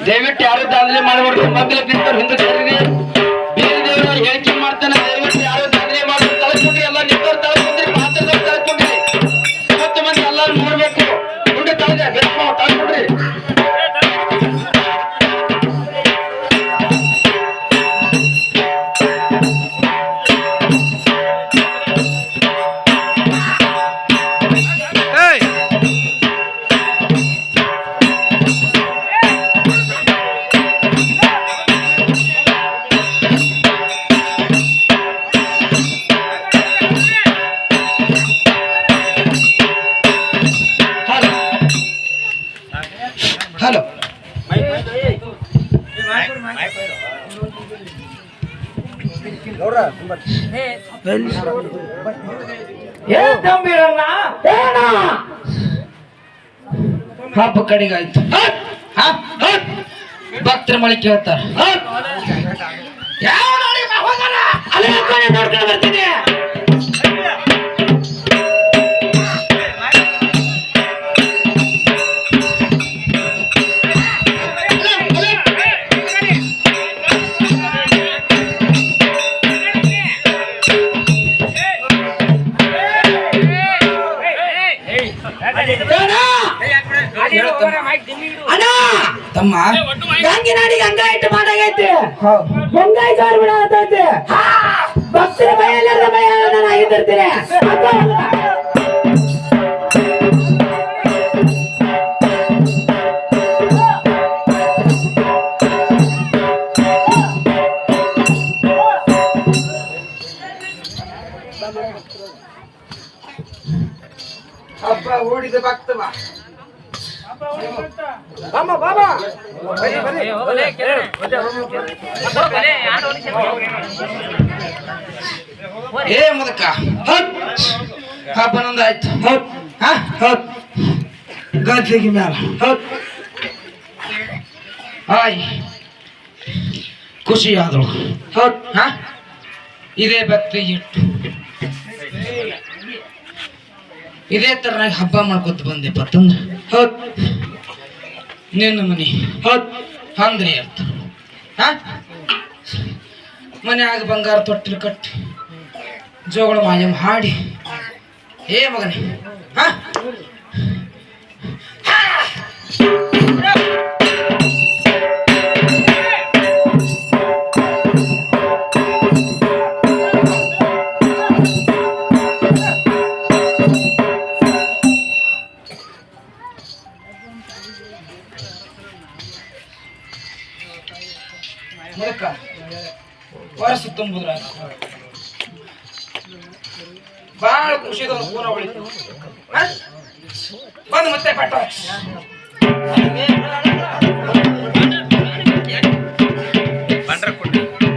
ದಯವಿಟ್ಟು ಯಾರು ದಾಂಧಲೆ ಮಾಡಬಾರ್ದು. ಮಕ್ಕಳ ಬಿಟ್ಟರು ಹಿಂದೆ ಬೇರೆ ದೇವರು ಹೇಳಿಕೆ ಮಾಡ್ತಾನೆ. ದಯವಿಟ್ಟು ಯಾರು ದಾಂಧಲೆ ಮಾಡಿ ತಳ್ಕೊಂಡ್ರಿ, ಎಲ್ಲ ನಿಂತವ್ರು ತಳ್ಕೊಂಡ್ರಿ, ಪಾತ್ರದವ್ರು ತಳ್ಕೊಂಡ್ರಿ, 30 ಮಂದಿ ಎಲ್ಲರೂ ನೋಡ್ಬೇಕು. ಮುಂದೆ ತಳ್ದೆ ತಳ್ಕೊಂಡ್ರಿ. ಹಲೋ ಹಬ್ಬ ಕಡೆಗಾಯ್ತು. ಭಕ್ತರ ಮಳಿ ಕೇಳ್ತಾರ. ಯಾವ ನೋಡ್ಕೊಂಡು ಬರ್ತೀನಿ. ತಮ್ಮ ಗಂಗಿನಾಡಿಗೆ ಹಂಗ ಇಟ್ಟು ಮಾಡಾಗೈತಿ. ಗಂಗಾಯಿ ಸಾರು ಬಿಡತೈತಿ. ಭಕ್ತರ ಭಯ ಭಯ ನಾನು ಆಗಿರ್ತೀನಿ. ಹಬ್ಬ ಓಡಿದ ಭಕ್ತವ ಏ ಮುದಕ ಹಬ್ಬ ನಂದಾಯ್ತು. ಗದ್ಲಿಗೆ ಮ್ಯಾಲ ಆಯ್ ಖುಷಿ ಆದಳು. ಇದೇ ಭಕ್ತಿ ಇಟ್ಟು ಇದೇ ತರನಾಗಿ ಹಬ್ಬ ಮಾಡ್ಕೊತ ಬಂದೆ ಪತ್ತಂದ್ರ. ನಿನ್ನ ಮನಿ ಅಂದ್ರಿ ಅರ್ಥ. ಮನ್ಯಾಗ ಬಂಗಾರ ತೊಟ್ಟಿಲು ಕಟ್ಟಿ ಜೋಗಳ ಮಾಯಮ್ಮ ಹಾಡಿ ಏ ಮಗನೇ ವರ್ಷ ತುಂಬುದ್ರ ಬಾಳ ಖುಷಿದವ್ರು ಪೂರ ಹೊಳಿತು ಬಂದು ಮತ್ತೆ ಪಟ್ಟ ಬಂಡ್ರ ಕೊಟ್ಟು